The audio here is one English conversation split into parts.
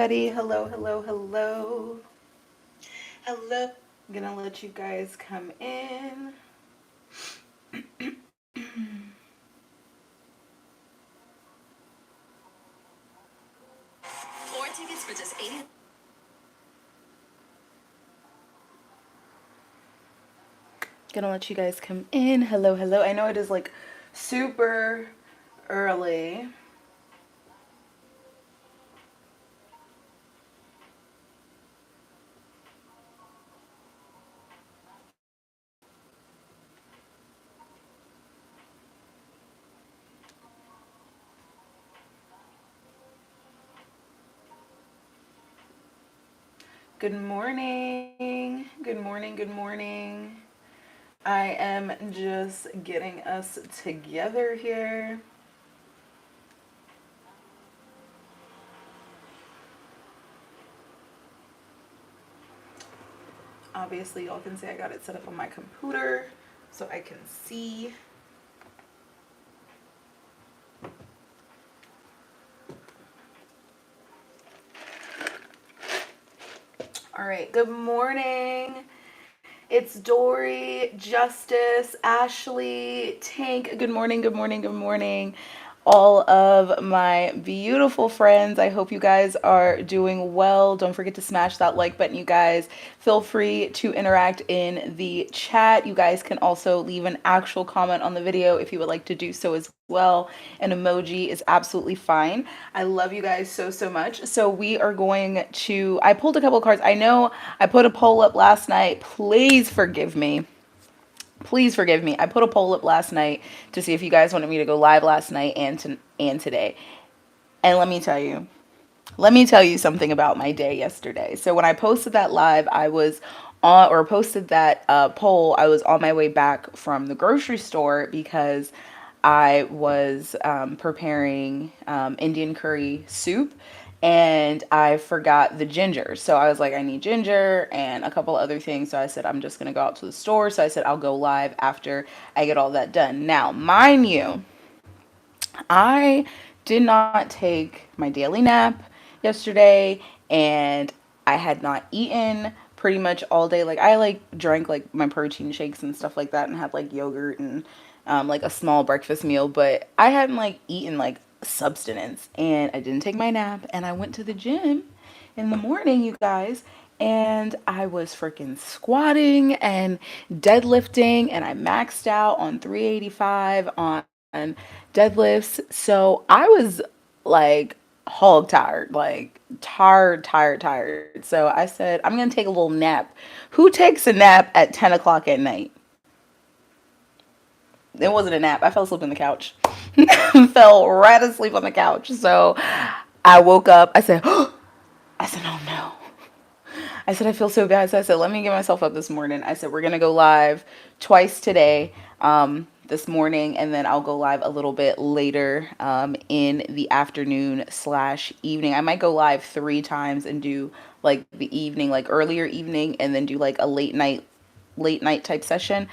Hello, hello, hello. Hello. I'm gonna let you guys come in. Floor tickets for just 80. Gonna let you guys come in. Hello, hello. I know it is like super early. Good morning. Good morning. Good morning. I am just getting us together here. Obviously, y'all can see I got it set up on my computer so I can see. All right, good morning. It's Dory, Justice, Ashley, Tank. Good morning, good morning, good morning. All of my beautiful friends. I hope you guys are doing well. Don't forget to smash that like button, you guys. Feel free to interact in the chat. You guys can also leave an actual comment on the video if you would like to do so as well. An emoji is absolutely fine. I love you guys so, so much. So we are going to, I pulled a couple of cards. I know I put a poll up last night. Please forgive me. Please forgive me. I put a poll up last night to see if you guys wanted me to go live last night and today. And let me tell you something about my day yesterday. So when I posted that live, I was on or posted that poll. I was on my way back from the grocery store because I was preparing Indian curry soup and I forgot the ginger. So I was like, I need ginger and a couple other things. So I said, I'm just going to go out to the store. So I said, I'll go live after I get all that done. Now, mind you, I did not take my daily nap yesterday and I had not eaten pretty much all day. Like I like drank like my protein shakes and stuff like that and had like yogurt and like a small breakfast meal, but I hadn't like eaten like substance and I didn't take my nap and I went to the gym in the morning, you guys, and I was freaking squatting and deadlifting and I maxed out on 385 on deadlifts. So I was like hog tired, like tired. So I said, I'm going to take a little nap. Who takes a nap at 10 o'clock at night? It wasn't a nap. I fell asleep on the couch. Fell right asleep on the couch. So I woke up. I said, oh, I said, oh no. I said, I feel so bad. So I said, let me get myself up this morning. I said, we're going to go live twice today, this morning, and then I'll go live a little bit later in the afternoon slash evening. I might go live 3 times and do like the evening, like earlier evening, and then do like a late night type session.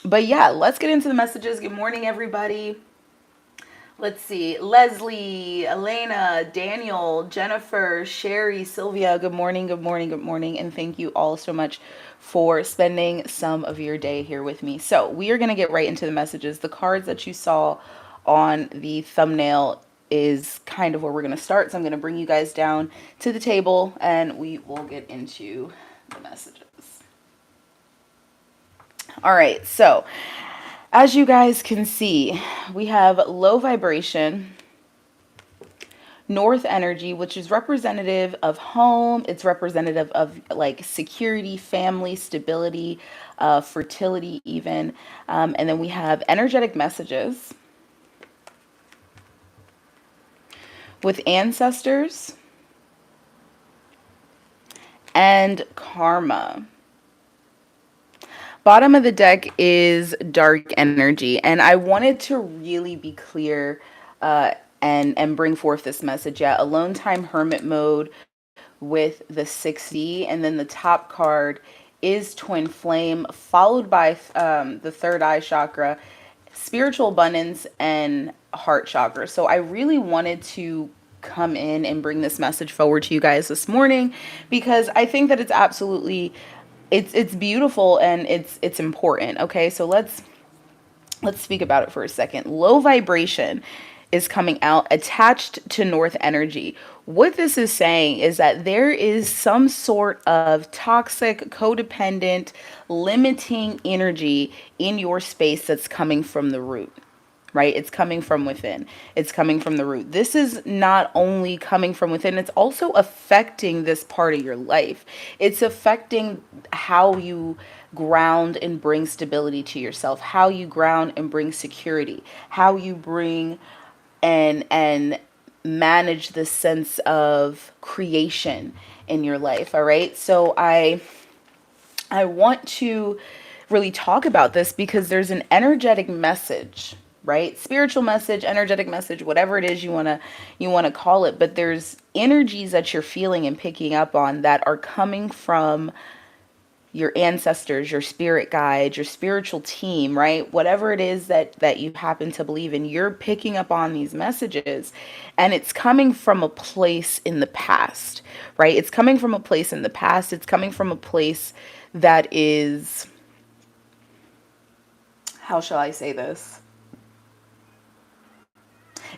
But yeah, let's get into the messages. Good morning, everybody. Let's see. Leslie, Elena, Daniel, Jennifer, Sherry, Sylvia. Good morning, good morning, good morning. And thank you all so much for spending some of your day here with me. So, we are going to get right into the messages. The cards that you saw on the thumbnail is kind of where we're going to start. So, I'm going to bring you guys down to the table and we will get into the messages. All right. So, as you guys can see, we have low vibration, north energy, which is representative of home. It's representative of like security, family, stability, fertility, even. And then we have energetic messages with ancestors and karma. Bottom of the deck is dark energy, and I wanted to really be clear and bring forth this message. Yeah, alone time hermit mode with the 6D, and then the top card is twin flame, followed by the third eye chakra, spiritual abundance, and heart chakra. So I really wanted to come in and bring this message forward to you guys this morning, because I think that it's absolutely, it's beautiful and it's important. Okay, so let's speak about it for a second. Low vibration is coming out attached to north energy. What this is saying is that there is some sort of toxic, codependent, limiting energy in your space that's coming from the root, right? It's coming from within. It's coming from the root. This is not only coming from within, it's also affecting this part of your life. It's affecting how you ground and bring stability to yourself, how you ground and bring security, how you bring and manage the sense of creation in your life. All right? So I want to really talk about this because there's an energetic message, right? Spiritual message, energetic message, whatever it is you want to call it, but there's energies that you're feeling and picking up on that are coming from your ancestors, your spirit guides, your spiritual team, right? Whatever it is that you happen to believe in, you're picking up on these messages, and it's coming from a place in the past, right? It's coming from a place in the past. It's coming from a place that is, how shall I say this?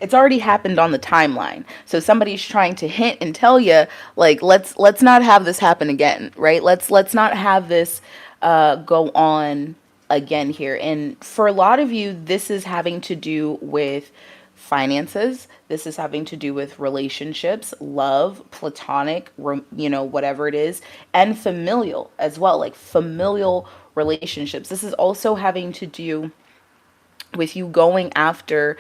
It's already happened on the timeline. So somebody's trying to hint and tell you, like, let's not have this happen again, right? Let's not have this go on again here. And for a lot of you, this is having to do with finances. This is having to do with relationships, love, platonic, whatever it is, and familial as well, like familial relationships. This is also having to do with you going after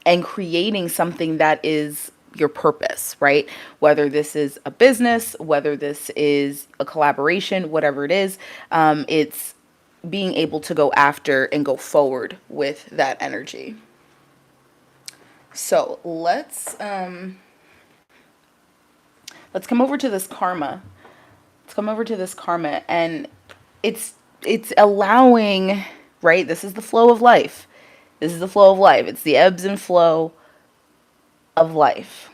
and creating something that is your purpose, right? Whether this is a business, whether this is a collaboration, whatever it is, it's being able to go after and go forward with that energy. So let's come over to this karma. Let's come over to this karma, and it's allowing, right? This is the flow of life. This is the flow of life. It's the ebbs and flow of life.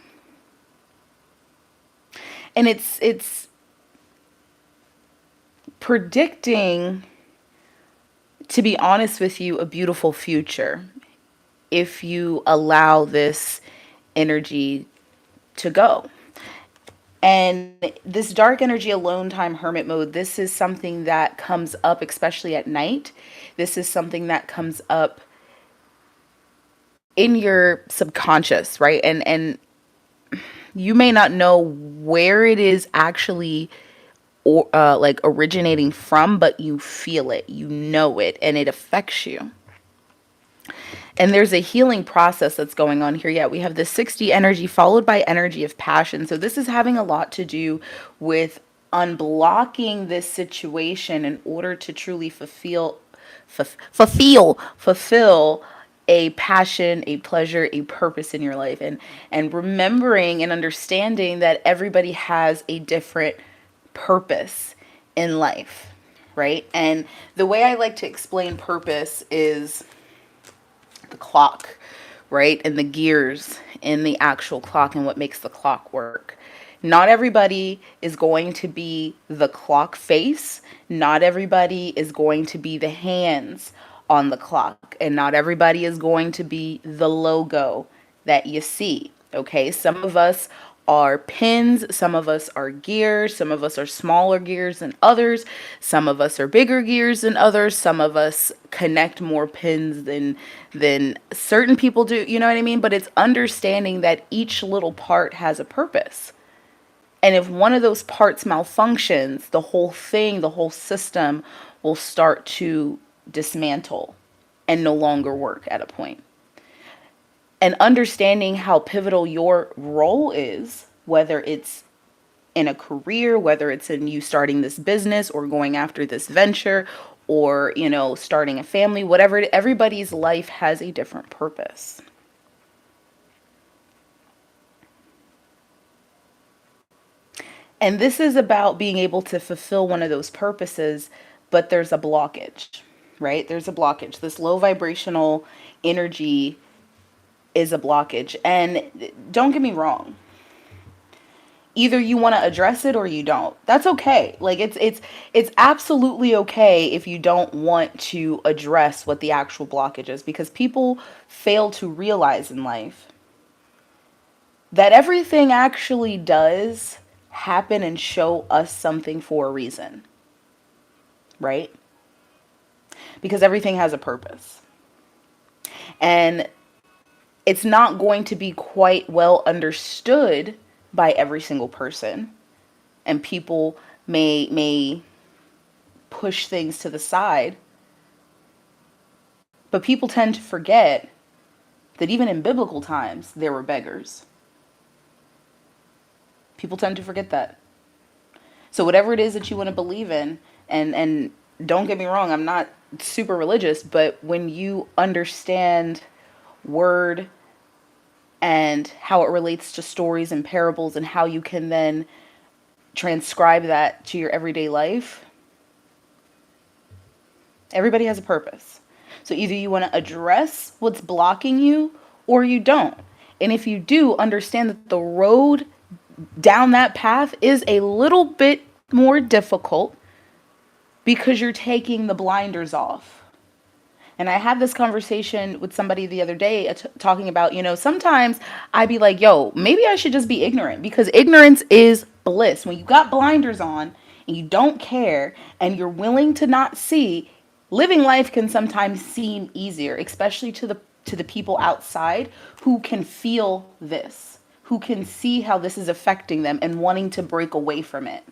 And it's predicting, to be honest with you, a beautiful future if you allow this energy to go. And this dark energy, alone time, hermit mode, this is something that comes up, especially at night. This is something that comes up in your subconscious, right? And you may not know where it is actually or like originating from, but you feel it, you know it, and it affects you. And there's a healing process that's going on here. Yeah, we have the 60 energy followed by energy of passion. So this is having a lot to do with unblocking this situation in order to truly fulfill a passion, a pleasure, a purpose in your life. And remembering and understanding that everybody has a different purpose in life, right? And the way I like to explain purpose is the clock, right? And the gears in the actual clock and what makes the clock work. Not everybody is going to be the clock face. Not everybody is going to be the hands on the clock. And not everybody is going to be the logo that you see. Okay, some of us are pins, some of us are gears, some of us are smaller gears than others, some of us are bigger gears than others, some of us connect more pins than certain people do, you know what I mean? But it's understanding that each little part has a purpose. And if one of those parts malfunctions, the whole thing, the whole system will start to dismantle and no longer work at a point. And understanding how pivotal your role is, whether it's in a career, whether it's in you starting this business or going after this venture or, starting a family, whatever, everybody's life has a different purpose. And this is about being able to fulfill one of those purposes, but there's a blockage, right? There's a blockage. This low vibrational energy is a blockage. And don't get me wrong, either you want to address it or you don't. That's okay. Like it's absolutely okay if you don't want to address what the actual blockage is, because people fail to realize in life that everything actually does happen and show us something for a reason, right? Because everything has a purpose. And it's not going to be quite well understood by every single person, and people may push things to the side, but people tend to forget that even in biblical times there were beggars. People tend to forget that. So whatever it is that you want to believe in, and don't get me wrong, I'm not super religious, but when you understand word and how it relates to stories and parables and how you can then transcribe that to your everyday life, everybody has a purpose. So either you want to address what's blocking you or you don't. And if you do, understand that the road down that path is a little bit more difficult because you're taking the blinders off. And I had this conversation with somebody the other day talking about, sometimes I'd be like, yo, maybe I should just be ignorant, because ignorance is bliss. When you got blinders on and you don't care and you're willing to not see, living life can sometimes seem easier, especially to the people outside who can feel this, who can see how this is affecting them and wanting to break away from it.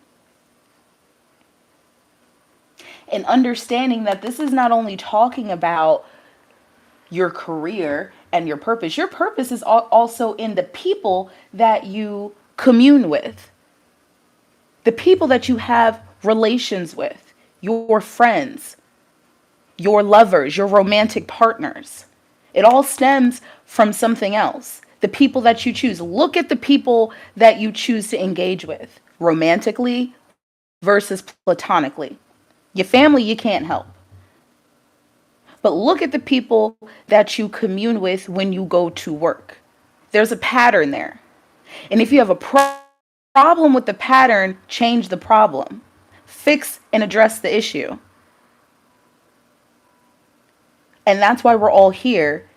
And understanding that this is not only talking about your career and your purpose. Your purpose is also in the people that you commune with, the people that you have relations with, your friends, your lovers, your romantic partners. It all stems from something else. The people that you choose. Look at the people that you choose to engage with, romantically versus platonically. Your family, you can't help. But look at the people that you commune with when you go to work. There's a pattern there. And if you have a problem with the pattern, change the problem. Fix and address the issue. And that's why we're all here,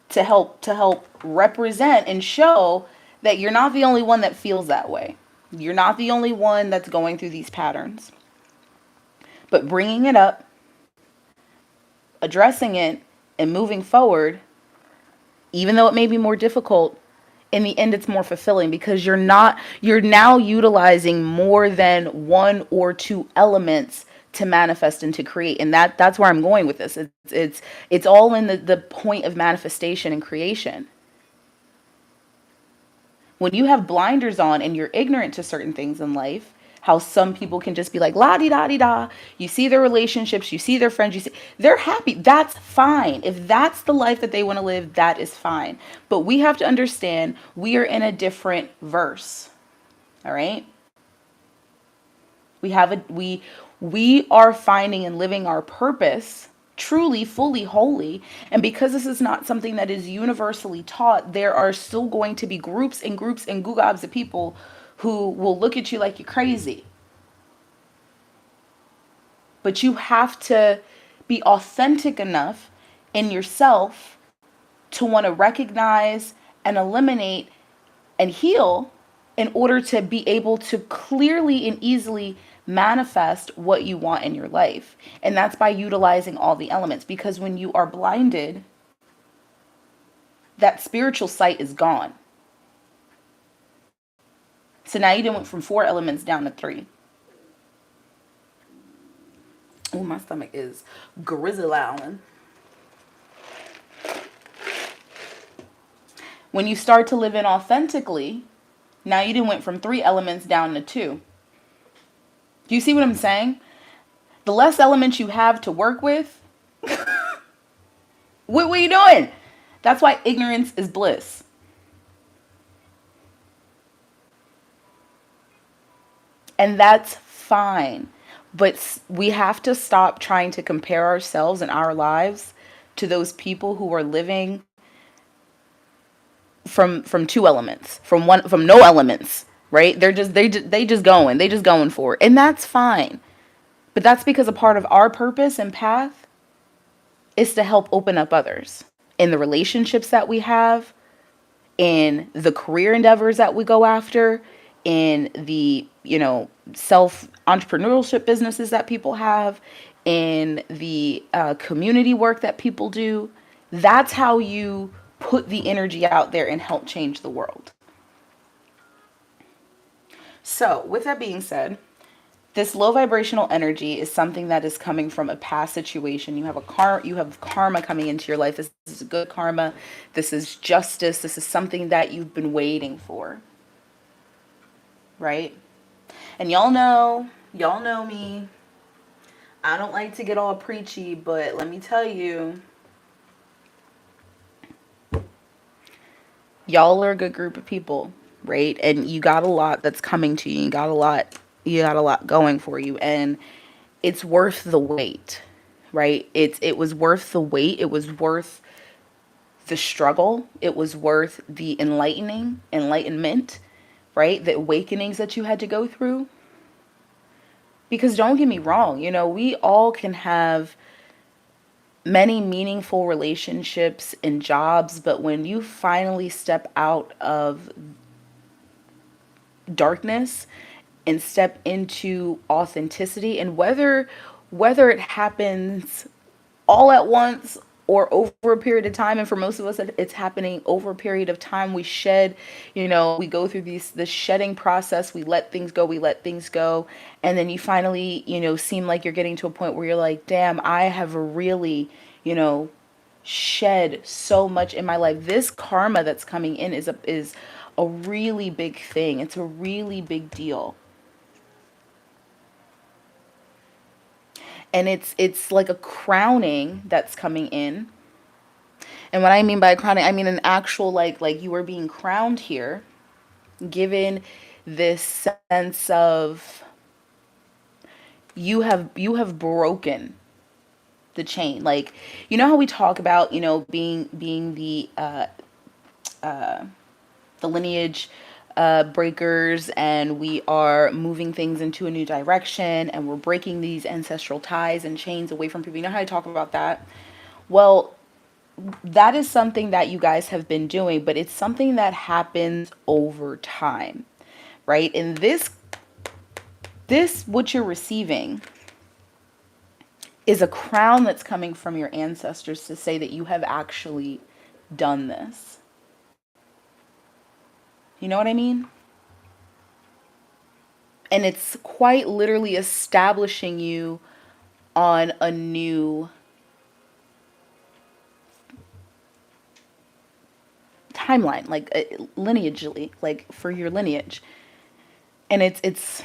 to help represent and show that you're not the only one that feels that way. You're not the only one that's going through these patterns. But bringing it up, addressing it, and moving forward, even though it may be more difficult, in the end it's more fulfilling, because you're now utilizing more than one or two elements to manifest and to create. And that's where I'm going with this. It's all in the point of manifestation and creation. When you have blinders on and you're ignorant to certain things in life, how some people can just be like, la di da di da. You see their relationships, you see their friends, they're happy. That's fine. If that's the life that they want to live, that is fine. But we have to understand we are in a different verse. All right? We are finding and living our purpose truly, fully, wholly. And because this is not something that is universally taught, there are still going to be groups and gugabs of people who will look at you like you're crazy. But you have to be authentic enough in yourself to want to recognize and eliminate and heal in order to be able to clearly and easily manifest what you want in your life. And that's by utilizing all the elements. Because when you are blinded, that spiritual sight is gone. So now you done went from 4 elements down to 3. Oh, my stomach is grizzling. When you start to live in authentically, now you done went from 3 elements down to 2. Do you see what I'm saying? The less elements you have to work with, what are you doing? That's why ignorance is bliss. And that's fine. But we have to stop trying to compare ourselves and our lives to those people who are living from two elements, from no elements, right? They just going for it, and that's fine. But that's because a part of our purpose and path is to help open up others in the relationships that we have, in the career endeavors that we go after, in the, self entrepreneurship businesses that people have, in the community work that people do. That's how you put the energy out there and help change the world. So, with that being said, this low vibrational energy is something that is coming from a past situation. You have karma coming into your life. This is good karma. This is justice. This is something that you've been waiting for. Right? And y'all know me. I don't like to get all preachy, but let me tell you, y'all are a good group of people, right? And you got a lot that's coming to you. You got a lot going for you, and it's worth the wait, right? It was worth the wait. It was worth the struggle. It was worth the enlightenment, right? The awakenings that you had to go through. Because don't get me wrong, we all can have many meaningful relationships and jobs, but when you finally step out of darkness and step into authenticity, and whether it happens all at once or over a period of time, and for most of us it's happening over a period of time, we shed, we go through this shedding process, we let things go, and then you finally, seem like you're getting to a point where you're like, damn, I have really, shed so much in my life. This karma that's coming in is a really big thing. It's a really big deal. And it's like a crowning that's coming in. And what I mean by crowning, I mean an actual like you are being crowned here, given this sense of you have broken the chain. Like, how we talk about, being the lineage breakers, and we are moving things into a new direction, and we're breaking these ancestral ties and chains away from people. You know how I talk about that? Well, that is something that you guys have been doing, but it's something that happens over time, right? And this what you're receiving is a crown that's coming from your ancestors to say that you have actually done this. You know what I mean? And it's quite literally establishing you on a new timeline, like lineagely, like for your lineage. And it's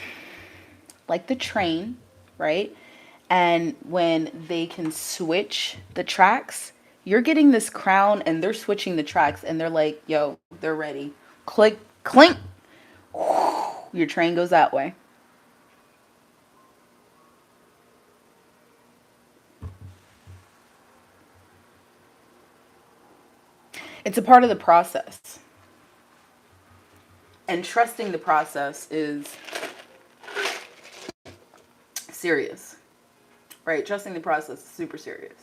like the train, right? And when they can switch the tracks, you're getting this crown and they're switching the tracks, and they're like, yo, they're ready. Click, clink. Your train goes that way. It's a part of the process. And trusting the process is serious, right? Trusting the process is super serious.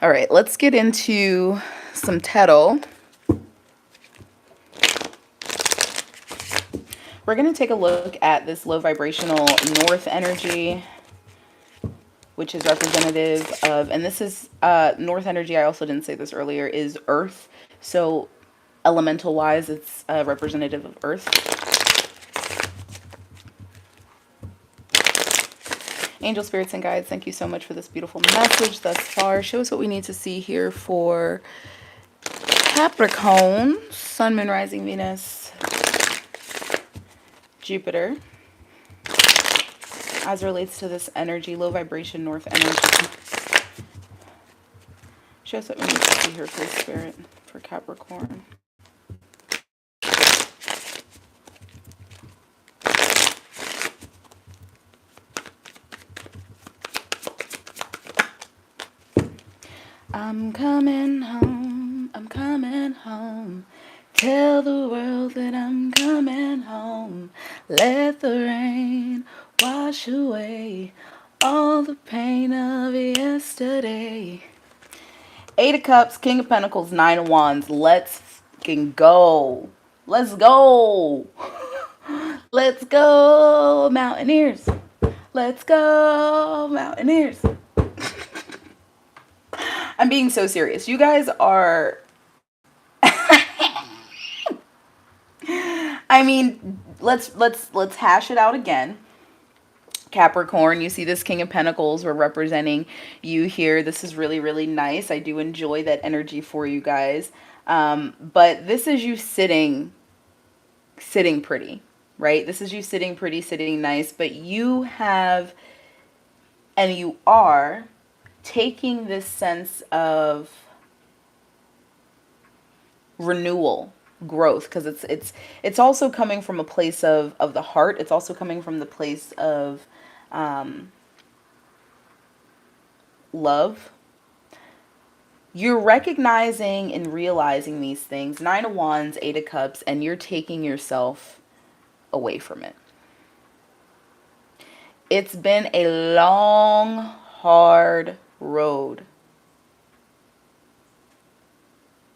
All right, let's get into some Tettle. We're going to take a look at this low vibrational north energy, which is representative of, and this is north energy, I also didn't say this earlier, is earth. So elemental wise, it's representative of earth. Angel spirits and guides, thank you so much for this beautiful message thus far. Show us what we need to see here for Capricorn, Sun, Moon, Rising, Venus, Jupiter, as relates to this energy, low vibration north energy. Show us what we need to see here for spirit for Capricorn. I'm coming home. I'm home. Tell the world that I'm coming home. Let the rain wash away all the pain of yesterday. Eight of Cups, King of Pentacles, Nine of Wands. Let's fucking go. Let's go. Let's go, Mountaineers. Let's go, Mountaineers. I'm being so serious. You guys are. I mean, let's hash it out again. Capricorn, you see this King of Pentacles. We're representing you here. This is really, really nice. I do enjoy that energy for you guys. But this is you sitting pretty, right? This is you sitting pretty, sitting nice. But you have, and you are taking this sense of renewal, growth, because it's also coming from a place of the heart. It's also coming from the place of love. You're recognizing and realizing these things. Nine of Wands, Eight of Cups, and you're taking yourself away from it. It's been a long, hard road.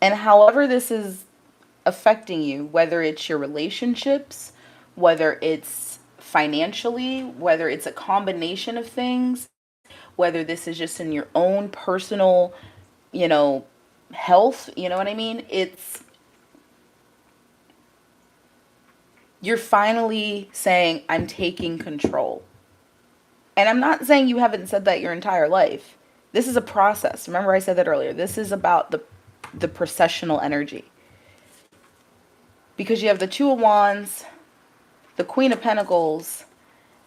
And however this is affecting you, whether it's your relationships, whether it's financially, whether it's a combination of things, whether this is just in your own personal, health, you know what I mean? You're finally saying, I'm taking control. And I'm not saying you haven't said that your entire life. This is a process. Remember I said that earlier. This is about the processional energy. Because you have the Two of Wands, the Queen of Pentacles,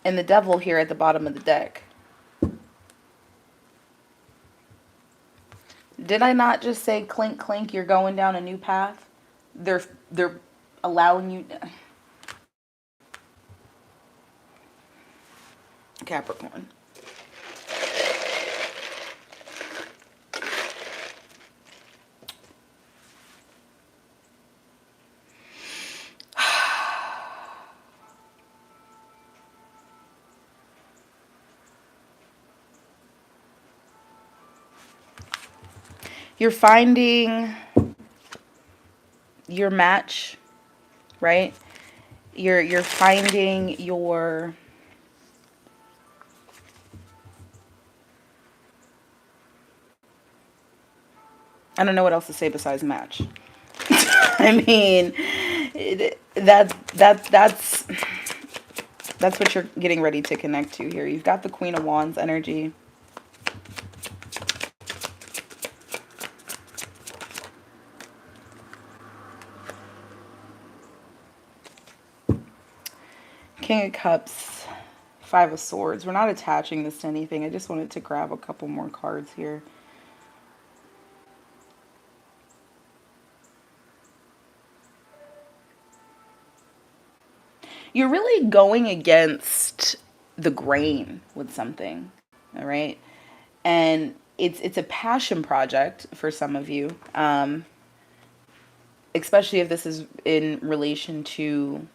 and the Devil here at the bottom of the deck. Did I not just say clink, clink, you're going down a new path? They're allowing you... Capricorn. You're finding your match, right? You're finding your... I don't know what else to say besides match. I mean, that's what you're getting ready to connect to here. You've got the Queen of Wands energy. King of Cups, Five of Swords. We're not attaching this to anything. I just wanted to grab a couple more cards here. You're really going against the grain with something, all right? And it's a passion project for some of you, especially if this is in relation to,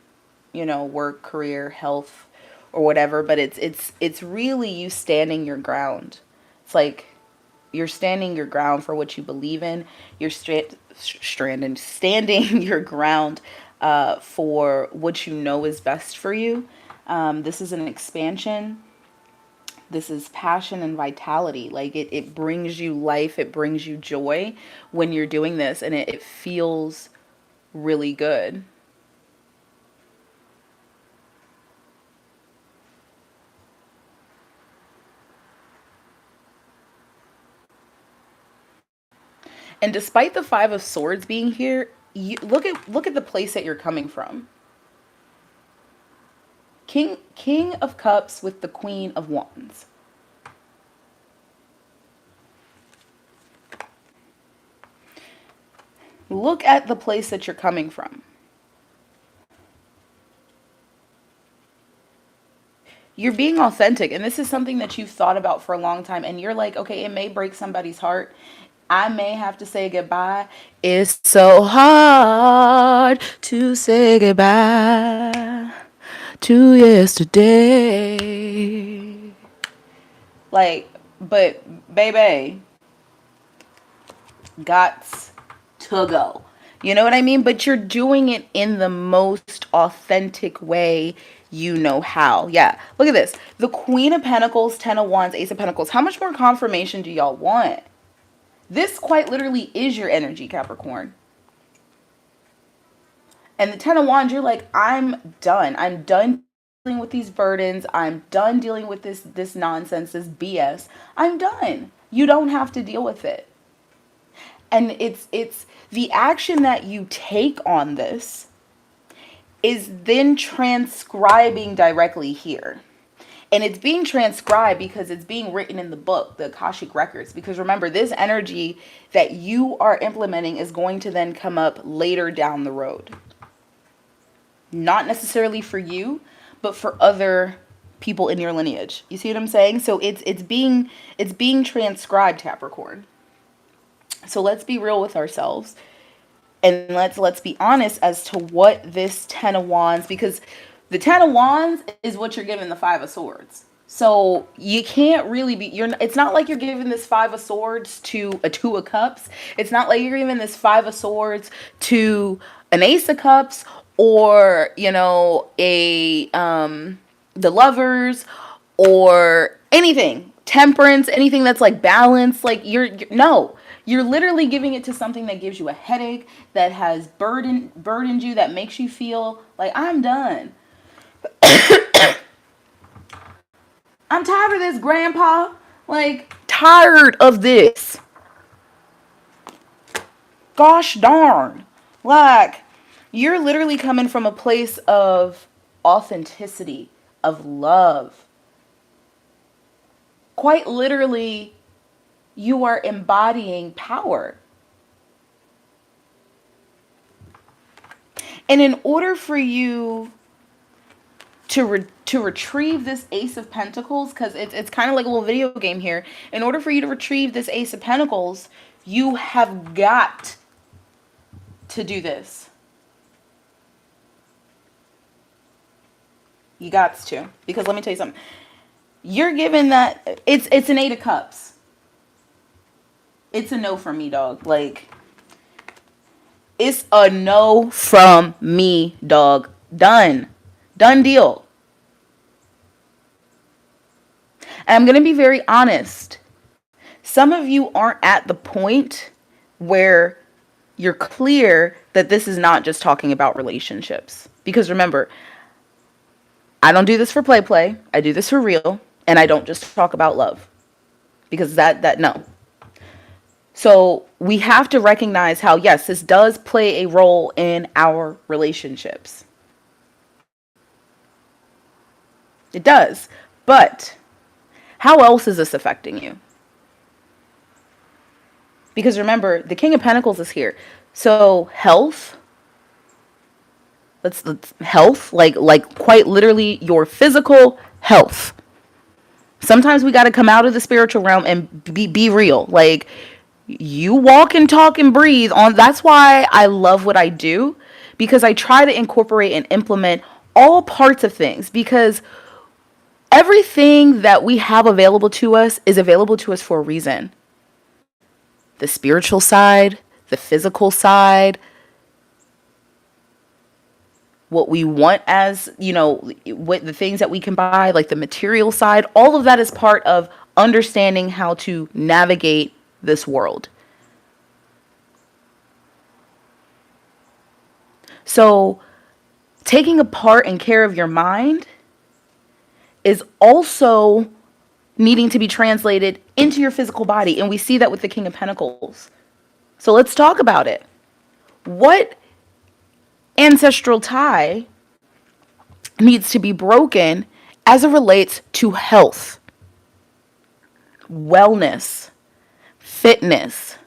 work, career, health, or whatever. But it's really you standing your ground. It's like you're standing your ground for what you believe in. You're standing your ground for what you know is best for you. This is an expansion. This is passion and vitality. Like it brings you life. It brings you joy when you're doing this. And it feels really good. And despite the Five of Swords being here, you look at the place that you're coming from. King of Cups with the Queen of Wands. Look at the place that you're coming from. You're being authentic, and this is something that you've thought about for a long time, and you're like, okay, it may break somebody's heart. I may have to say goodbye. It's so hard to say goodbye to yesterday. Like, but baby, gots to go. You know what I mean? But you're doing it in the most authentic way you know how. Yeah. Look at this. The Queen of Pentacles, Ten of Wands, Ace of Pentacles. How much more confirmation do y'all want? This quite literally is your energy, Capricorn. And the Ten of Wands, you're like, I'm done. I'm done dealing with these burdens. I'm done dealing with this nonsense, this BS. I'm done. You don't have to deal with it. And it's the action that you take on this is then transcribing directly here. And it's being transcribed because it's being written in the book, the Akashic Records. Because remember, this energy that you are implementing is going to then come up later down the road. Not necessarily for you, but for other people in your lineage. You see what I'm saying? So it's being transcribed, Capricorn. So let's be real with ourselves. And let's be honest as to what this Ten of Wands, because the Ten of Wands is what you're giving the Five of Swords. So you can't really be, it's not like you're giving this Five of Swords to a Two of Cups. It's not like you're giving this Five of Swords to an Ace of Cups or, you know, the Lovers or anything. Temperance, anything that's like balance. Like no. You're literally giving it to something that gives you a headache, that has burdened you, that makes you feel like, I'm done. I'm tired of this, Grandpa. Like, tired of this. Gosh darn. Like, you're literally coming from a place of authenticity, of love. Quite literally, you are embodying power. And in order for you to retrieve this Ace of Pentacles, because it's kind of like a little video game here. In order for you to retrieve this Ace of Pentacles, you have got to do this. You got to. Because let me tell you something. You're given that, it's an Eight of Cups. It's a no from me, dog. Like, it's a no from me, dog. Done. Done deal. And I'm going to be very honest. Some of you aren't at the point where you're clear that this is not just talking about relationships. Because remember, I don't do this for play. I do this for real. And I don't just talk about love. Because no. So we have to recognize how, yes, this does play a role in our relationships. It does. But how else is this affecting you? Because remember, the King of Pentacles is here. So health, let's health, like quite literally your physical health. Sometimes we got to come out of the spiritual realm and be real. Like, you walk and talk and breathe on. That's why I love what I do, because I try to incorporate and implement all parts of things, because everything that we have available to us is available to us for a reason. The spiritual side, the physical side, what we want as, you know, what the things that we can buy, like the material side, all of that is part of understanding how to navigate this world. So taking apart and care of your mind is also needing to be translated into your physical body. And we see that with the King of Pentacles. So let's talk about it. What ancestral tie needs to be broken as it relates to health, wellness, fitness,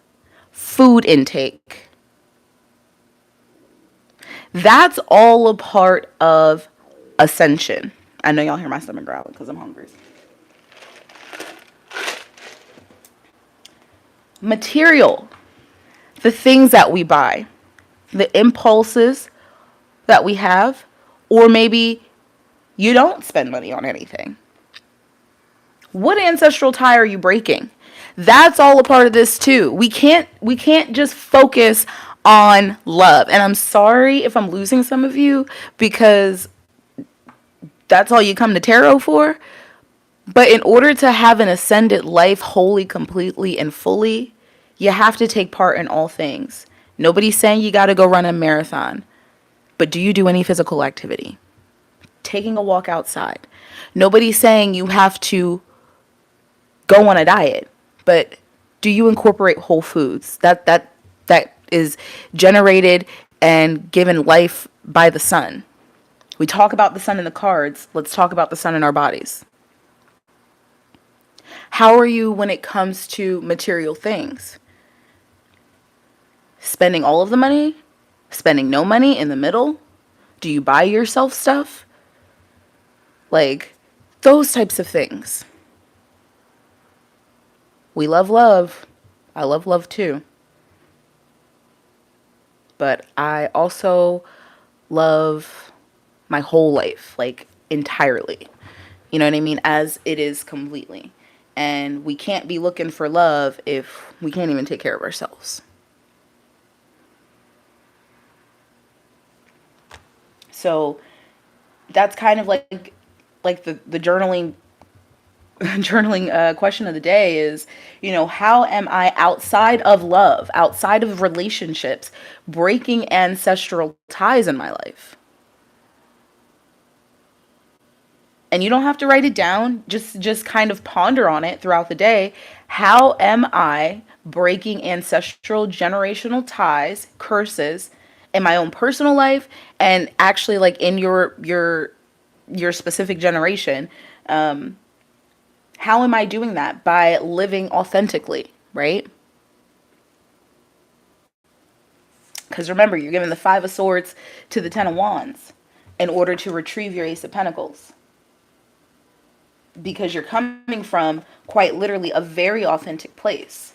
food intake? That's all a part of ascension. I know y'all hear my stomach growling because I'm hungry. material, the things that we buy, the impulses that we have, or maybe you don't spend money on anything. What ancestral tie are you breaking? That's all a part of this too. We can't just focus on love. And I'm sorry if I'm losing some of you because that's all you come to tarot for. But in order to have an ascended life wholly, completely, and fully, you have to take part in all things. Nobody's saying you got to go run a marathon, but do you do any physical activity? Taking a walk outside. Nobody's saying you have to go on a diet, but do you incorporate whole foods? That is generated and given life by the sun. We talk about the sun in the cards. Let's talk about the sun in our bodies. How are you when it comes to material things? Spending all of the money? Spending no money in the middle? Do you buy yourself stuff? Like, those types of things. We love love. I love love too. But I also love my whole life, like entirely. You know what I mean? As it is completely. And we can't be looking for love if we can't even take care of ourselves. So that's kind of like the journaling question of the day is, how am I outside of love, outside of relationships, breaking ancestral ties in my life? And you don't have to write it down, just kind of ponder on it throughout the day. How am I breaking ancestral generational ties, curses in my own personal life and actually like in your specific generation? How am I doing that? By living authentically, right? Because remember, you're giving the Five of Swords to the Ten of Wands in order to retrieve your Ace of Pentacles. Because you're coming from quite literally a very authentic place.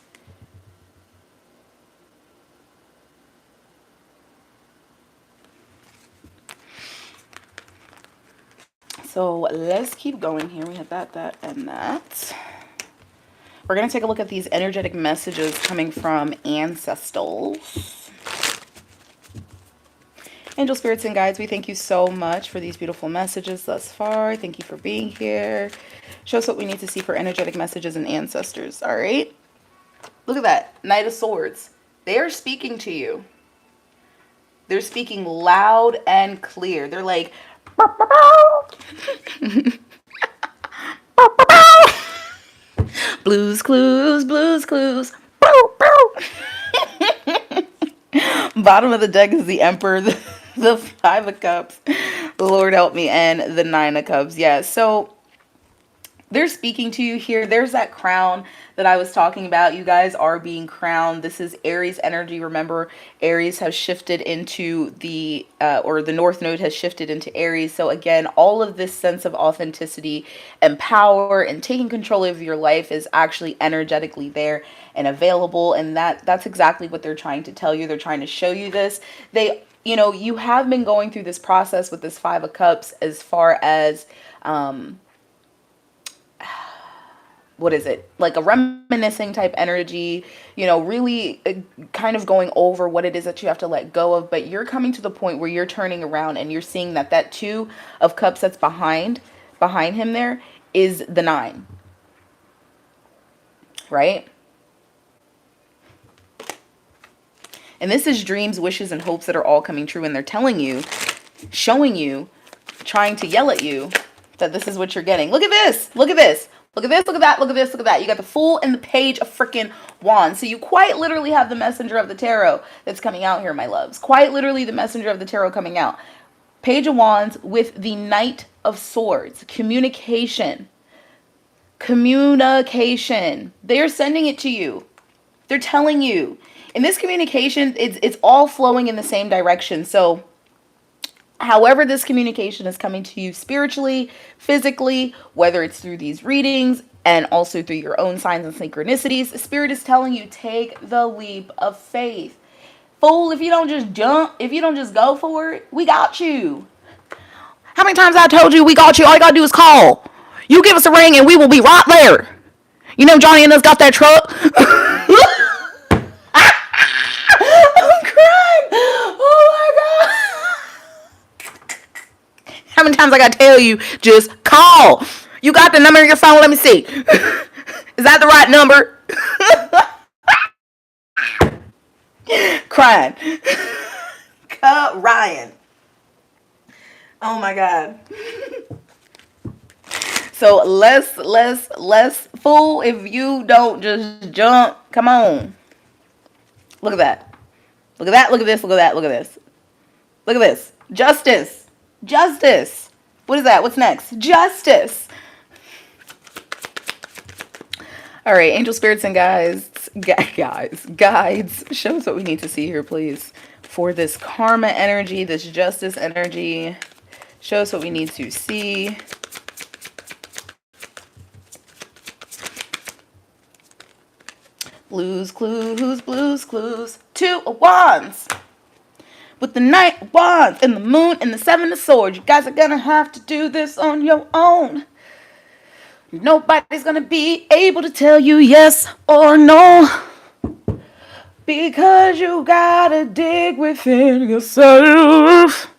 So let's keep going here. We have that, and that. We're going to take a look at these energetic messages coming from ancestors. Angel spirits and guides, we thank you so much for these beautiful messages thus far. Thank you for being here. Show us what we need to see for energetic messages and ancestors. All right. Look at that. Knight of Swords. They are speaking to you. They're speaking loud and clear. They're like, blues clues, blues clues. Bottom of the deck is the Emperor, the Five of Cups, Lord help me, and the Nine of Cups. Yeah, so they're speaking to you here. There's that crown that I was talking about. You guys are being crowned. This is Aries energy. Remember, Aries has shifted into the North Node has shifted into Aries. So again, all of this sense of authenticity and power and taking control of your life is actually energetically there and available. And that's exactly what they're trying to tell you. They're trying to show you this. You have been going through this process with this Five of Cups as far as, what is it? Like a reminiscing type energy, really kind of going over what it is that you have to let go of. But you're coming to the point where you're turning around and you're seeing that Two of Cups that's behind him there is the Nine. Right? And this is dreams, wishes, and hopes that are all coming true. And they're telling you, showing you, trying to yell at you that this is what you're getting. Look at this. Look at this. Look at this. Look at that. Look at this. Look at that. You got the Fool and the Page of freaking Wands. So you quite literally have the Messenger of the Tarot that's coming out here, my loves. Quite literally the Messenger of the Tarot coming out. Page of Wands with the Knight of Swords. Communication. Communication. They are sending it to you. They're telling you. In this communication, it's all flowing in the same direction. So however this communication is coming to you spiritually, physically, whether it's through these readings, and also through your own signs and synchronicities. Spirit is telling you, take the leap of faith. Fool, if you don't just jump, if you don't just go for it, we got you. How many times I told you we got you? All you gotta do is call. You give us a ring and we will be right there. You know Johnny and us got that truck. I'm crying. Oh my god. How many times I gotta tell you, just call. You got the number on your phone? Let me see. Is that the right number? Crying. Ryan. Oh my god. So less fool if you don't just jump. Come on. Look at that. Look at that. Look at this. Look at that. Look at this. Look at this. Justice. Justice. What is that? What's next? Justice. All right, angel spirits and guides, show us what we need to see here, please. For this karma energy, this justice energy, show us what we need to see. Blues clues, blues clues. 2 of Wands. With the Knight of Wands and the Moon and the 7 of Swords. You guys are gonna have to do this on your own. Nobody's gonna be able to tell you yes or no. Because you gotta dig within yourself.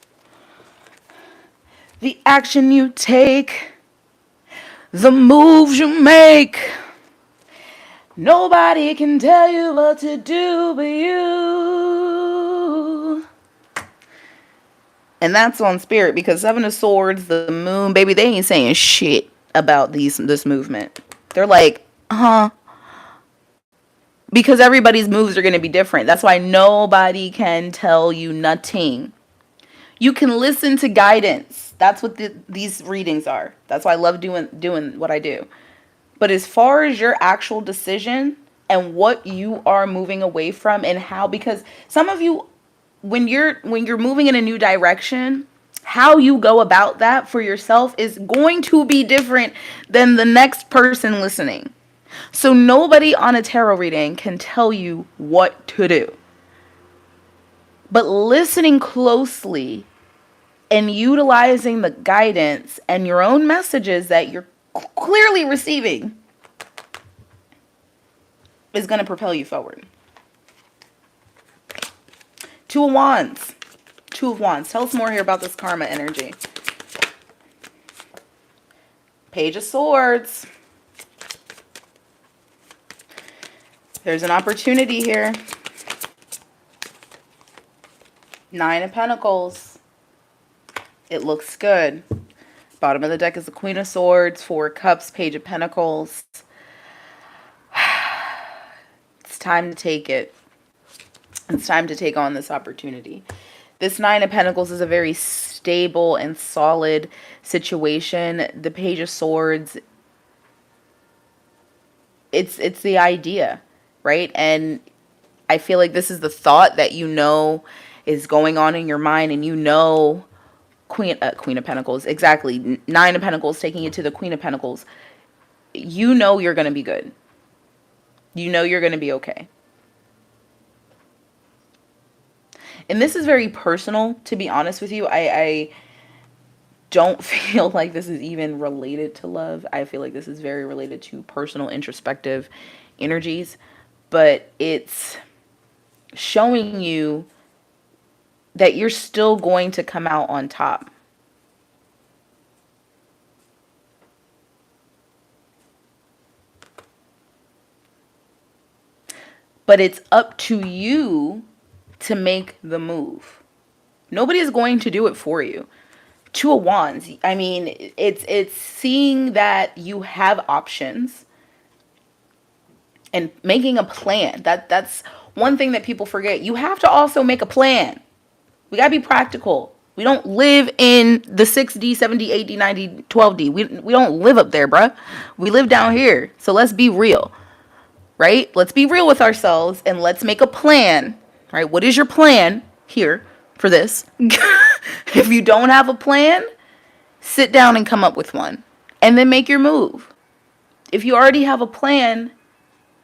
The action you take. The moves you make. Nobody can tell you what to do but you. And that's on Spirit, because 7 of Swords, the Moon, baby, they ain't saying shit about this movement. They're like, because everybody's moves are going to be different. That's why nobody can tell you nothing. You can listen to guidance. That's what these readings are. That's why I love doing what I do. But as far as your actual decision and what you are moving away from and how, because some of you, when you're moving in a new direction, how you go about that for yourself is going to be different than the next person listening. So nobody on a tarot reading can tell you what to do. But listening closely and utilizing the guidance and your own messages that you're clearly receiving is going to propel you forward. 2 of Wands. 2 of Wands. Tell us more here about this karma energy. Page of Swords. There's an opportunity here. 9 of Pentacles. It looks good. Bottom of the deck is the Queen of Swords, 4 of Cups, Page of Pentacles. It's time to take it. It's time to take on this opportunity. This 9 of Pentacles is a very stable and solid situation. The Page of Swords, it's the idea, right? And I feel like this is the thought that you know is going on in your mind, and you know Queen of Pentacles, exactly. 9 of Pentacles taking you to the Queen of Pentacles. You know you're going to be good. You know you're going to be okay. And this is very personal, to be honest with you. I don't feel like this is even related to love. I feel like this is very related to personal introspective energies. But it's showing you that you're still going to come out on top. But it's up to you to make the move. Nobody is going to do it for you. 2 of Wands. I mean, it's seeing that you have options and making a plan. That's one thing that people forget. You have to also make a plan. We got to be practical. We don't live in the 6D, 7D, 8D, 9D, 12D. We don't live up there, bruh. We live down here. So let's be real, right? Let's be real with ourselves and let's make a plan, right? What is your plan here for this? If you don't have a plan, sit down and come up with one and then make your move. If you already have a plan,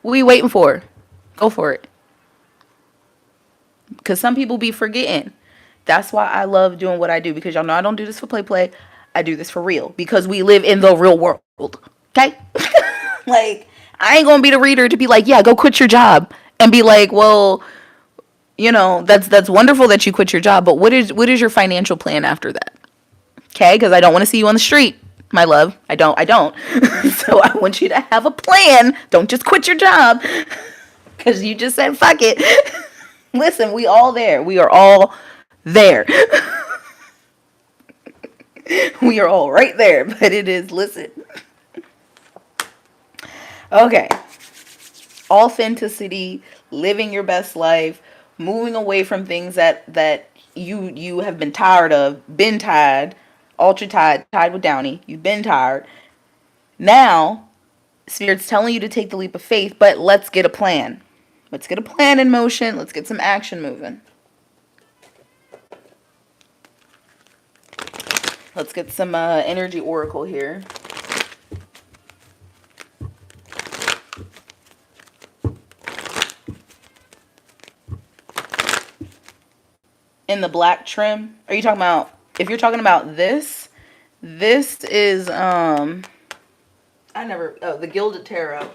what are you waiting for? Go for it. Because some people be forgetting. That's why I love doing what I do, because y'all know I don't do this for play. I do this for real, because we live in the real world. Okay? Like, I ain't gonna be the reader to be like, yeah, go quit your job, and be like, well, that's wonderful that you quit your job, but what is your financial plan after that? Okay? Because I don't want to see you on the street, my love. I don't. So I want you to have a plan. Don't just quit your job because you just said fuck it. Listen, we all there. We are all there. We are all right there. But it is, listen. Okay. Authenticity, living your best life, moving away from things that you have been tired of, been tired, ultra tired with Downey. You've been tired. Now, Spirit's telling you to take the leap of faith, but let's get a plan. Let's get a plan in motion. Let's get some action moving. Let's get some energy oracle here. In the black trim. Are you talking about, if you're talking about this is the Gilded Tarot.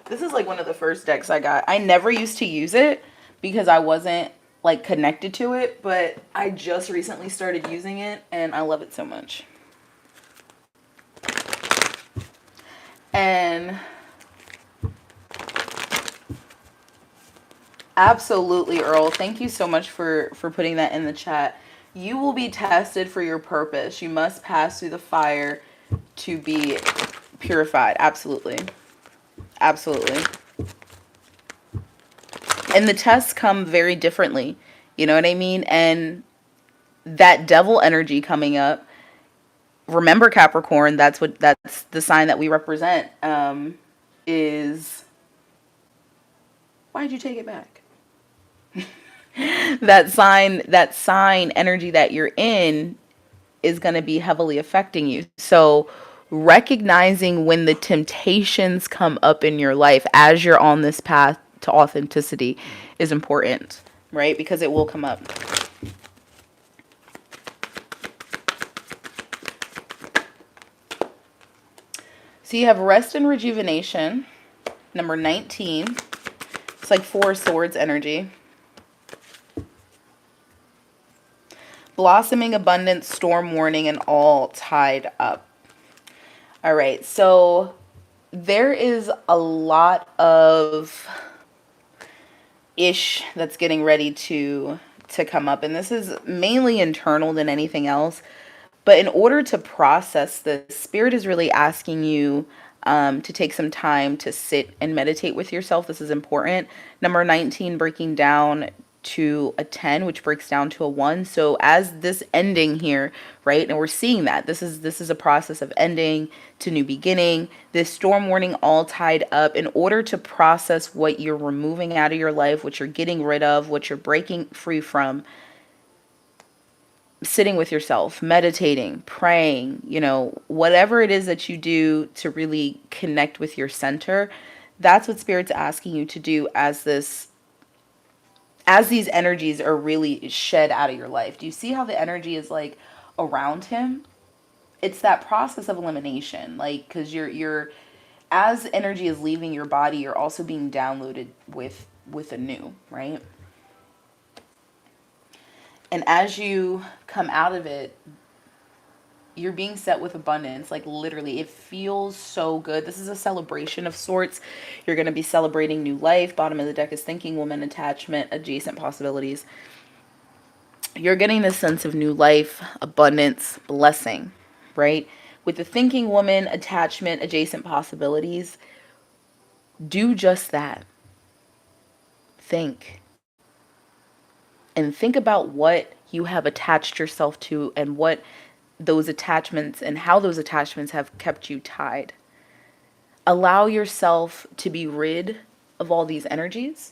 This is like one of the first decks I got. I never used to use it because I wasn't like connected to it, but I just recently started using it and I love it so much. And absolutely, Earl. Thank you so much for putting that in the chat. You will be tested for your purpose. You must pass through the fire to be purified. Absolutely. Absolutely. And the tests come very differently. You know what I mean? And that devil energy coming up, remember Capricorn, that's the sign that we represent, is, why'd you take it back? that sign energy that you're in is going to be heavily affecting you. So recognizing when the temptations come up in your life as you're on this path to authenticity is important, right? Because it will come up. So you have rest and rejuvenation, number 19. It's like 4 swords energy. Blossoming abundance, storm warning, and all tied up. All right, so there is a lot of ish that's getting ready to come up, and this is mainly internal than anything else. But in order to process this, Spirit is really asking you to take some time to sit and meditate with yourself. This is important. Number 19, breaking down to a 10, which breaks down to a 1. So as this ending here, right, and we're seeing that this is a process of ending to new beginning, this storm warning all tied up. In order to process what you're removing out of your life, what you're getting rid of, what you're breaking free from, sitting with yourself, meditating, praying, whatever it is that you do to really connect with your center, that's what Spirit's asking you to do as these energies are really shed out of your life. Do you see how the energy is like around him? It's that process of elimination, like, because you're as energy is leaving your body, you're also being downloaded with a new, right? And as you come out of it, you're being set with abundance. Like, literally, it feels so good. This is a celebration of sorts. You're going to be celebrating new life. Bottom of the deck is thinking woman, attachment, adjacent possibilities. You're getting this sense of new life, abundance, blessing, right? With the thinking woman, attachment, adjacent possibilities, do just that. Think. And think about what you have attached yourself to and what those attachments and how those attachments have kept you tied. Allow yourself to be rid of all these energies,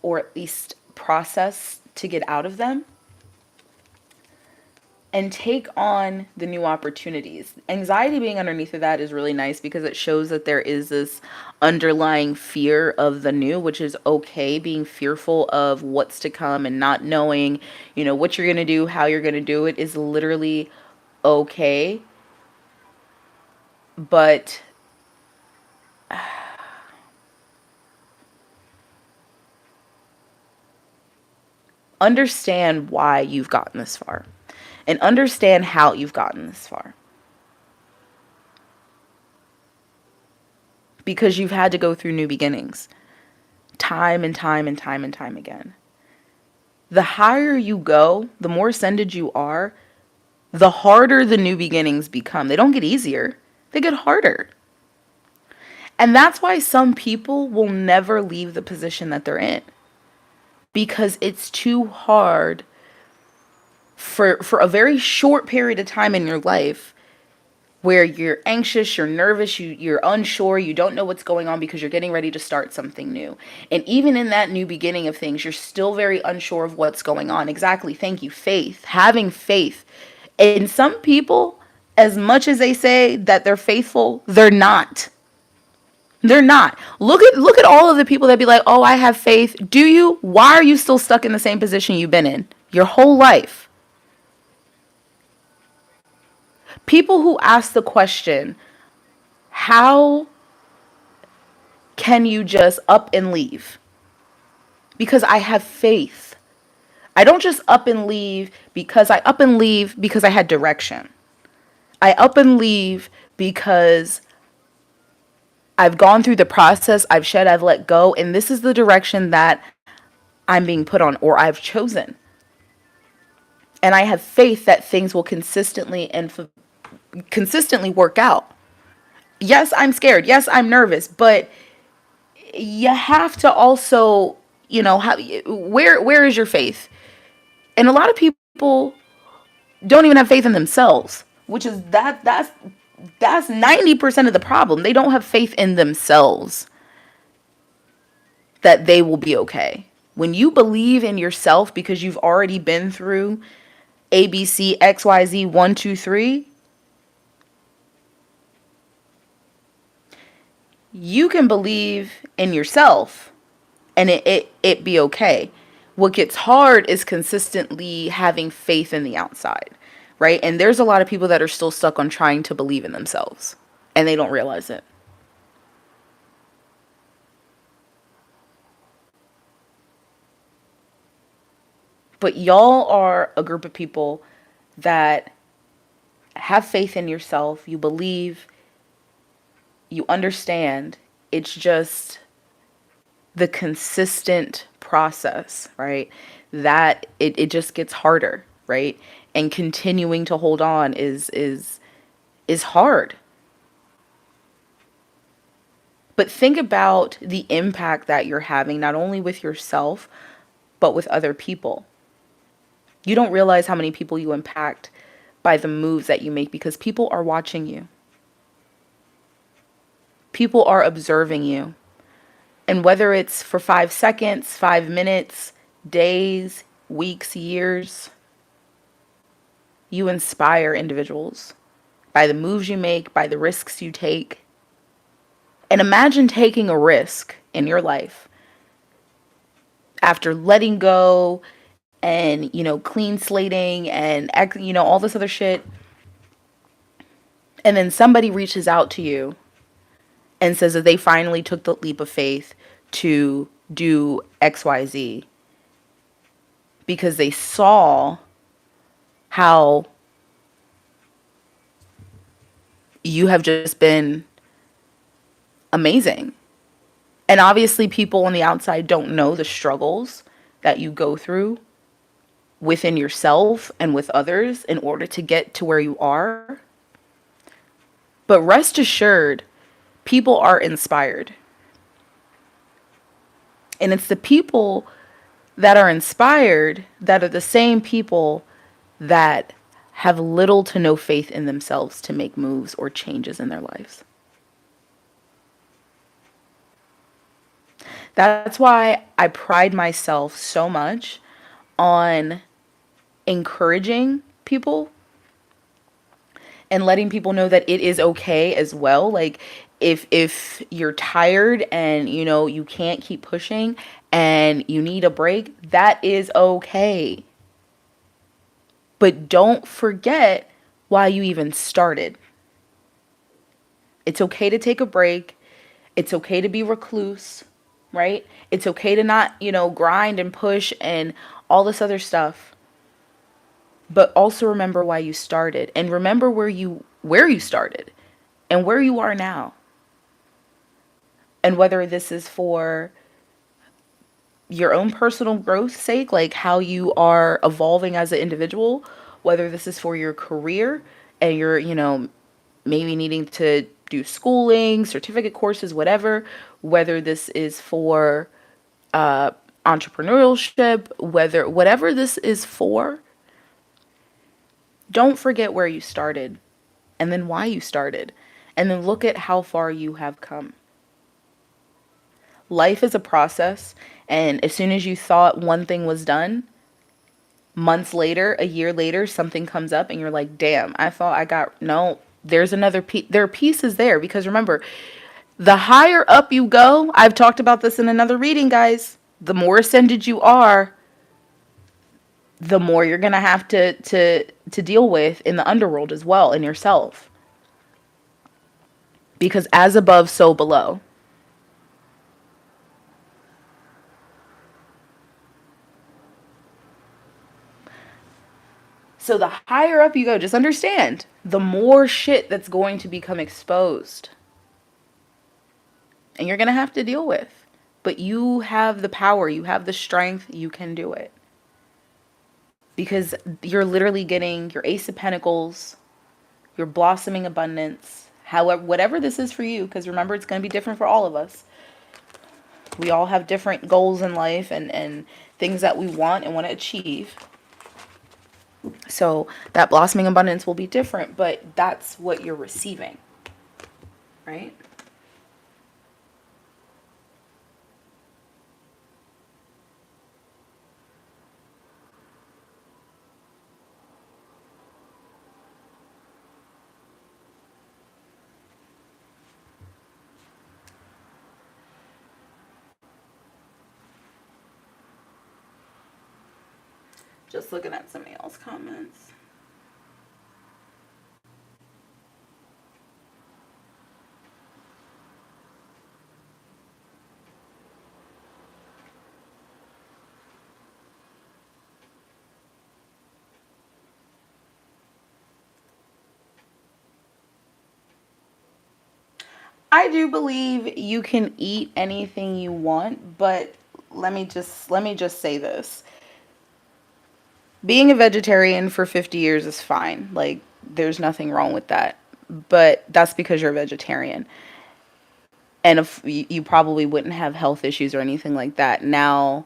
or at least process to get out of them. and take on the new opportunities. Anxiety being underneath of that is really nice because it shows that there is this underlying fear of the new, which is okay. Being fearful of what's to come and not knowing, what you're going to do, how you're going to do it is literally okay. But understand why you've gotten this far and understand how you've gotten this far. Because you've had to go through new beginnings time and time and time and time again. The higher you go, the more ascended you are, the harder the new beginnings become. They don't get easier, they get harder. And that's why some people will never leave the position that they're in, because it's too hard for a very short period of time in your life where you're anxious, you're nervous, you're unsure, you don't know what's going on because you're getting ready to start something new. And even in that new beginning of things, you're still very unsure of what's going on. Exactly. Thank you. Faith. Having faith. And some people, as much as they say that they're faithful, they're not. They're not. Look at all of the people that be like, "Oh, I have faith." Do you? Why are you still stuck in the same position you've been in your whole life? People who ask the question, how can you just up and leave? Because I have faith. I don't just up and leave because I had direction. I up and leave because I've gone through the process, I've shed, I've let go, and this is the direction that I'm being put on or I've chosen. And I have faith that things will consistently work out. Yes, I'm scared. Yes, I'm nervous, but you have to also, where is your faith? And a lot of people don't even have faith in themselves, which is that's 90% of the problem. They don't have faith in themselves that they will be okay. When you believe in yourself because you've already been through ABC, XYZ, 1, 2, 3, you can believe in yourself and it be okay. What gets hard is consistently having faith in the outside, right? And there's a lot of people that are still stuck on trying to believe in themselves and they don't realize it. But y'all are a group of people that have faith in yourself. You believe, you understand. It's just the consistent process, right? That it just gets harder, right? And continuing to hold on is hard. But think about the impact that you're having, not only with yourself, but with other people. You don't realize how many people you impact by the moves that you make because people are watching you. People are observing you. And whether it's for 5 seconds, 5 minutes, days, weeks, years, you inspire individuals by the moves you make, by the risks you take. And imagine taking a risk in your life after letting go and, clean slating and, all this other shit. And then somebody reaches out to you and says that they finally took the leap of faith to do XYZ because they saw how you have just been amazing. And obviously, people on the outside don't know the struggles that you go through within yourself and with others in order to get to where you are. But rest assured, people are inspired. And it's the people that are inspired that are the same people that have little to no faith in themselves to make moves or changes in their lives. That's why I pride myself so much on encouraging people and letting people know that it is okay as well. Like if you're tired and you can't keep pushing and you need a break, that is okay. But don't forget why you even started. It's okay to take a break. It's okay to be recluse, right? It's okay to not, grind and push and all this other stuff. But also remember why you started, and remember where you started and where you are now. And whether this is for your own personal growth's sake, like how you are evolving as an individual, whether this is for your career and you're, maybe needing to do schooling, certificate courses, whatever, whether this is for entrepreneurship, whatever this is for, don't forget where you started and then why you started. And then look at how far you have come. Life is a process, and as soon as you thought one thing was done, months later, a year later, something comes up and you're like, damn, I thought I got, no, there's another piece. There are pieces there because remember, the higher up you go, I've talked about this in another reading, guys, the more ascended you are, the more you're going to have to deal with in the underworld as well, in yourself. Because as above, so below. So the higher up you go, just understand, the more shit that's going to become exposed. And you're going to have to deal with. But you have the power, you have the strength, you can do it. Because you're literally getting your Ace of Pentacles, your blossoming abundance, however, whatever this is for you, because remember, it's going to be different for all of us. We all have different goals in life and things that we want and want to achieve. So that blossoming abundance will be different, but that's what you're receiving, right? Just looking at somebody else's comments. I do believe you can eat anything you want, but let me just say this. Being a vegetarian for 50 years is fine. Like there's nothing wrong with that. But that's because you're a vegetarian. And if you probably wouldn't have health issues or anything like that. Now,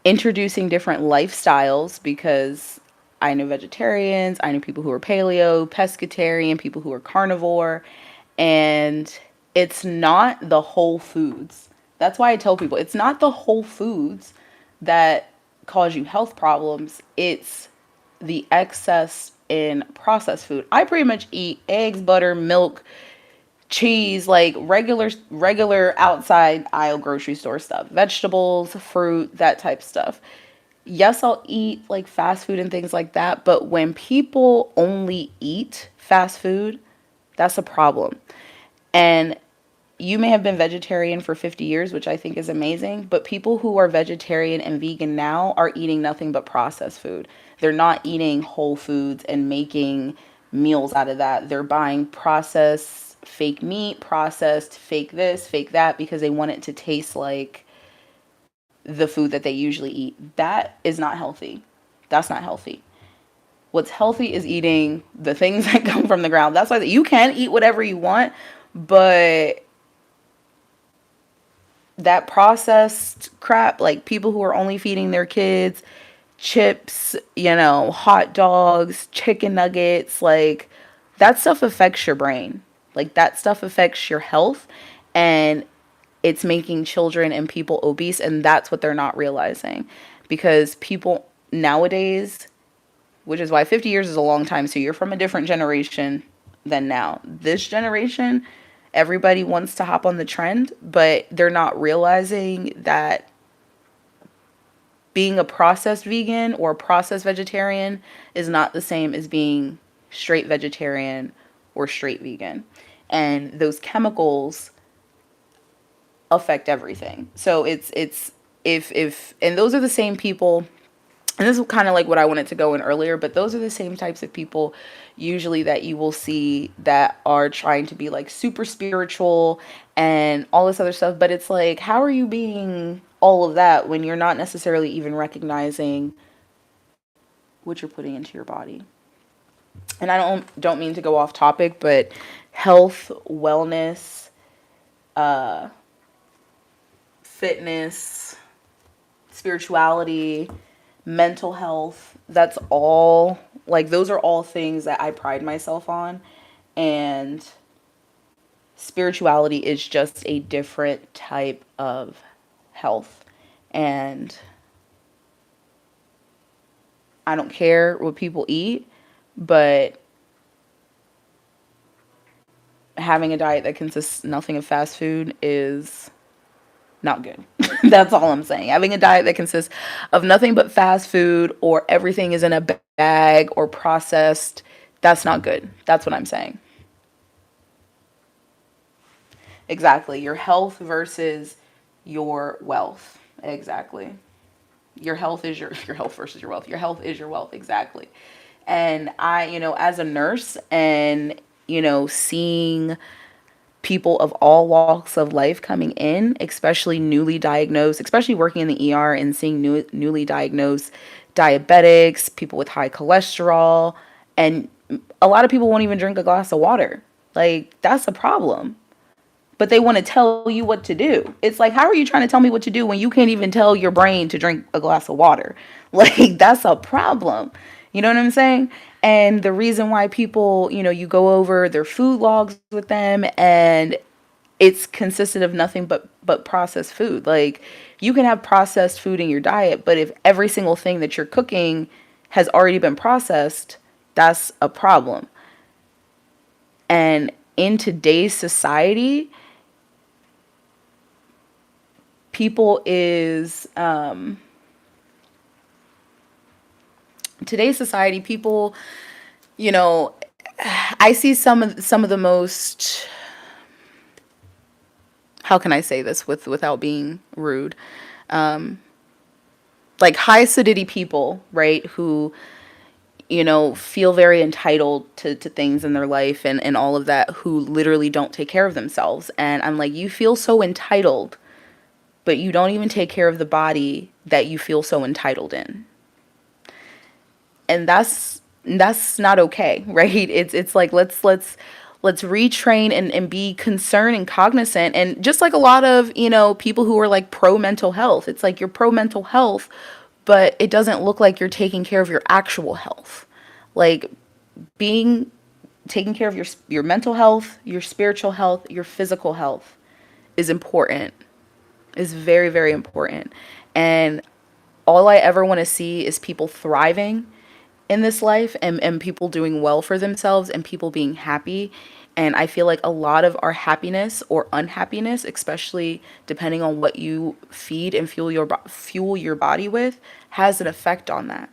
introducing different lifestyles, because I know vegetarians, I know people who are paleo, pescatarian, people who are carnivore, and it's not the whole foods. That's why I tell people it's not the whole foods that cause you health problems. It's the excess in processed food. I pretty much eat eggs, butter, milk, cheese, like regular outside aisle grocery store stuff, vegetables, fruit, that type stuff. Yes, I'll eat like fast food and things like that, but when people only eat fast food, that's a problem. And you may have been vegetarian for 50 years, which I think is amazing, but people who are vegetarian and vegan now are eating nothing but processed food. They're not eating whole foods and making meals out of that. They're buying processed fake meat, processed fake this, fake that, because they want it to taste like the food that they usually eat. That is not healthy. That's not healthy. What's healthy is eating the things that come from the ground. That's why you can eat whatever you want, but that processed crap, like people who are only feeding their kids chips, hot dogs, chicken nuggets, like that stuff affects your brain. Like that stuff affects your health, and it's making children and people obese, and that's what they're not realizing. Because people nowadays, which is why 50 years is a long time, so you're from a different generation. than now. This generation, everybody wants to hop on the trend, but they're not realizing that being a processed vegan or a processed vegetarian is not the same as being straight vegetarian or straight vegan. And those chemicals affect everything. So it's if and those are the same people, and this is kind of like what I wanted to go in earlier, but those are the same types of people usually that you will see that are trying to be like super spiritual and all this other stuff. But it's like, how are you being all of that when you're not necessarily even recognizing what you're putting into your body? And I don't mean to go off topic, but health, wellness, uh, fitness, spirituality, mental health, that's all, like, those are all things that I pride myself on. And spirituality is just a different type of health. And I don't care what people eat, but having a diet that consists nothing of fast food is not good. That's all I'm saying. Having a diet that consists of nothing but fast food or everything is in a bag or processed, that's not good. That's what I'm saying. Exactly. Your health versus your wealth. Exactly. Your health is your health versus your wealth. Your health is your wealth. Exactly. And I, as a nurse and, seeing people of all walks of life coming in, especially newly diagnosed, especially working in the ER and seeing newly diagnosed diabetics, people with high cholesterol, and a lot of people won't even drink a glass of water. Like, that's a problem. But they want to tell you what to do. It's like, how are you trying to tell me what to do when you can't even tell your brain to drink a glass of water? Like, that's a problem. You know what I'm saying? And the reason why people, you go over their food logs with them and it's consisted of nothing but processed food. Like, you can have processed food in your diet, but if every single thing that you're cooking has already been processed, that's a problem. And in today's society, people is today's society, people, you know, I see some of the most, how can I say this without being rude? Like high acidity people, right, who, feel very entitled to things in their life and all of that, who literally don't take care of themselves. And I'm like, you feel so entitled, but you don't even take care of the body that you feel so entitled in. And that's not okay, right? It's like, let's retrain and be concerned and cognizant. And just like a lot of, people who are like pro mental health, it's like you're pro mental health, but it doesn't look like you're taking care of your actual health. Like, being taking care of your mental health, your spiritual health, your physical health is important. Is very, very important. And all I ever want to see is people thriving in this life, and people doing well for themselves and people being happy. And I feel like a lot of our happiness or unhappiness, especially depending on what you feed and fuel your body with, has an effect on that.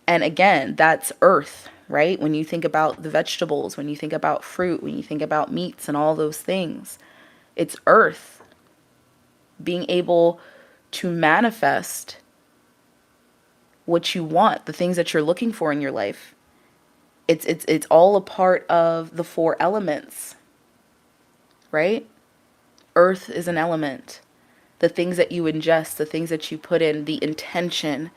And again, that's earth, right? When you think about the vegetables, when you think about fruit, when you think about meats and all those things, it's earth being able to manifest what you want, the things that you're looking for in your life. It's all a part of the four elements, right? Earth is an element. The things that you ingest, the things that you put in, the intention.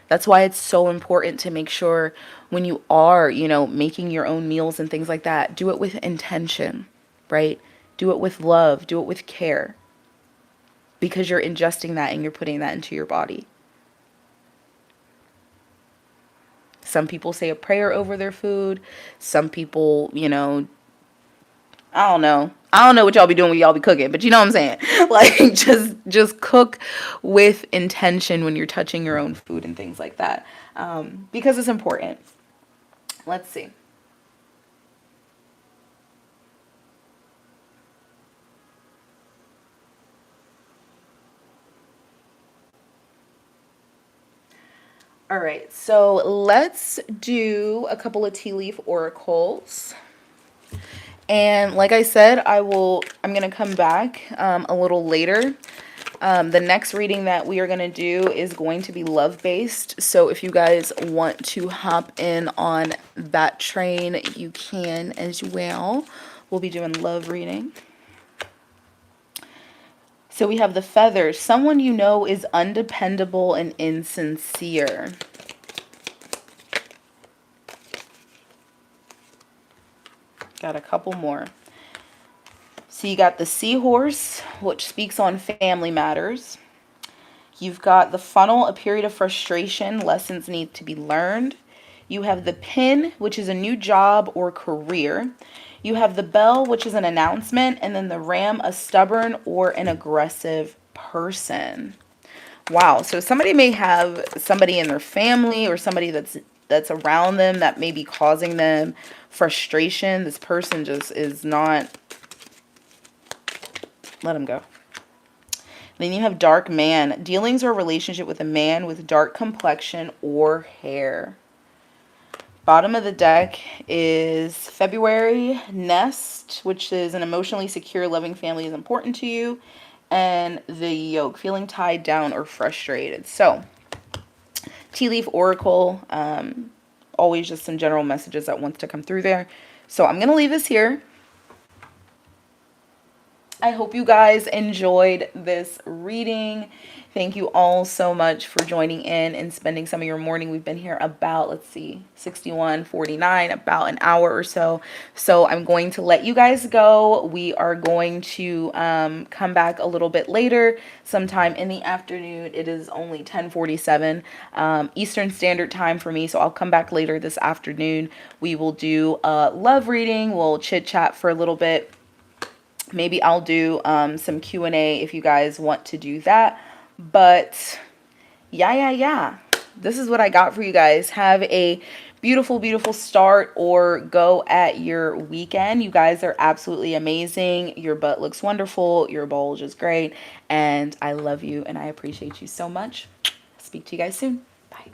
That's why it's so important to make sure when you are, making your own meals and things like that, do it with intention, right? Do it with love, do it with care, because you're ingesting that and you're putting that into your body. Some people say a prayer over their food. Some people, I don't know. I don't know what y'all be doing when y'all be cooking, but you know what I'm saying. Like just cook with intention when you're touching your own food and things like that, because it's important. Let's see. All right, so let's do a couple of tea leaf oracles. And like I said, I'm going to come back a little later. The next reading that we are going to do is going to be love-based. So if you guys want to hop in on that train, you can as well. We'll be doing love reading. So we have the feathers. Someone you know is undependable and insincere. Got a couple more. So you got the seahorse, which speaks on family matters. You've got the funnel, a period of frustration, lessons need to be learned. You have the pin, which is a new job or career. You have the bell, which is an announcement, and then the ram, a stubborn or an aggressive person. Wow, so somebody may have somebody in their family or somebody that's around them that may be causing them frustration. This person just is not, let them go. Then you have dark man, dealings or relationship with a man with dark complexion or hair. Bottom of the deck is February, nest, which is an emotionally secure, loving family is important to you. And the yoke, feeling tied down or frustrated. So, tea leaf oracle, always just some general messages that wants to come through there. So I'm going to leave this here. I hope you guys enjoyed this reading. Thank you all so much for joining in and spending some of your morning. We've been here about, let's see, 61:49, about an hour or so. So I'm going to let you guys go. We are going to come back a little bit later, sometime in the afternoon. It is only 10:47 Eastern Standard Time for me. So I'll come back later this afternoon. We will do a love reading. We'll chit chat for a little bit. Maybe I'll do some Q&A if you guys want to do that. But yeah. This is what I got for you guys. Have a beautiful, beautiful start or go at your weekend. You guys are absolutely amazing. Your butt looks wonderful. Your bulge is great. And I love you and I appreciate you so much. Speak to you guys soon. Bye.